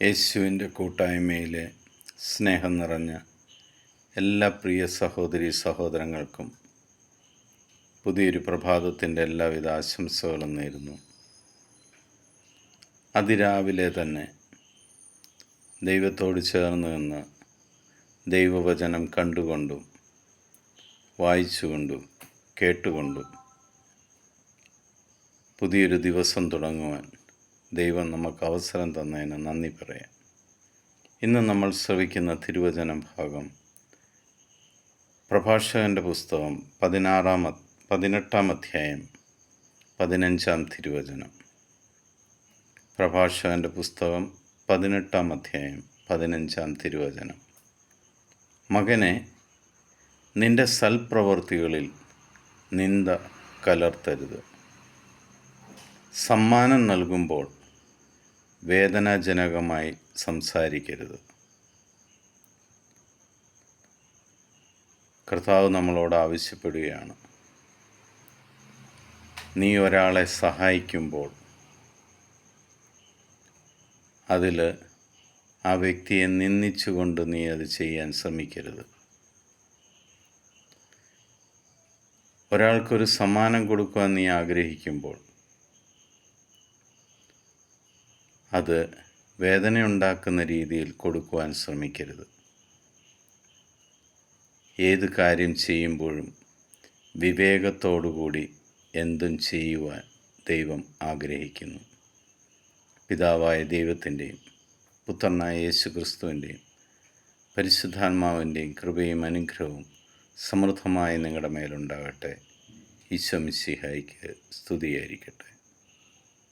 യേശുവിൻ്റെ കൂട്ടായ്മയിലെ സ്നേഹം നിറഞ്ഞ എല്ലാ പ്രിയ സഹോദരി സഹോദരങ്ങൾക്കും പുതിയൊരു പ്രഭാതത്തിൻ്റെ എല്ലാവിധ ആശംസകളും നേരുന്നു. അതിരാവിലെ തന്നെ ദൈവത്തോട് ചേർന്ന് നിന്ന് ദൈവവചനം കണ്ടുകൊണ്ടും വായിച്ചുകൊണ്ടും കേട്ടുകൊണ്ടും പുതിയൊരു ദിവസം തുടങ്ങുവാൻ ദൈവം നമുക്ക് അവസരം തന്നതിന് നന്ദി പറയാം. ഇന്ന് നമ്മൾ ശ്രവിക്കുന്ന തിരുവചന ഭാഗം പ്രഭാഷകൻ്റെ പുസ്തകം 18-ാം അധ്യായം 15-ാം തിരുവചനം. പ്രഭാഷകൻ്റെ പുസ്തകം 18-ാം അധ്യായം 15-ാം തിരുവചനം. മകനെ, നിന്റെ സൽപ്രവൃത്തികളിൽ നിന്ദ കലർത്തരുത്. സമ്മാനം നൽകുമ്പോൾ വേദനാജനകമായി സംസാരിക്കരുത്. കർത്താവ് നമ്മളോട് ആവശ്യപ്പെടുകയാണ്, നീ ഒരാളെ സഹായിക്കുമ്പോൾ അതിൽ ആ വ്യക്തിയെ നിന്ദിച്ചുകൊണ്ട് നീ അത് ചെയ്യാൻ ശ്രമിക്കരുത്. ഒരാൾക്കൊരു സമ്മാനം കൊടുക്കുവാൻ നീ ആഗ്രഹിക്കുമ്പോൾ അത് വേദനയുണ്ടാക്കുന്ന രീതിയിൽ കൊടുക്കുവാൻ ശ്രമിക്കരുത്. ഏത് കാര്യം ചെയ്യുമ്പോഴും വിവേകത്തോടുകൂടി എന്തും ചെയ്യുവാൻ ദൈവം ആഗ്രഹിക്കുന്നു. പിതാവായ ദൈവത്തിൻ്റെയും പുത്രനായ യേശു ക്രിസ്തുവിൻ്റെയും പരിശുദ്ധാത്മാവിൻ്റെയും കൃപയും അനുഗ്രഹവും സമൃദ്ധമായി നിങ്ങളുടെ മേലുണ്ടാകട്ടെ. ഈശോ മിശിഹായ്ക്ക് സ്തുതിയായിരിക്കട്ടെ.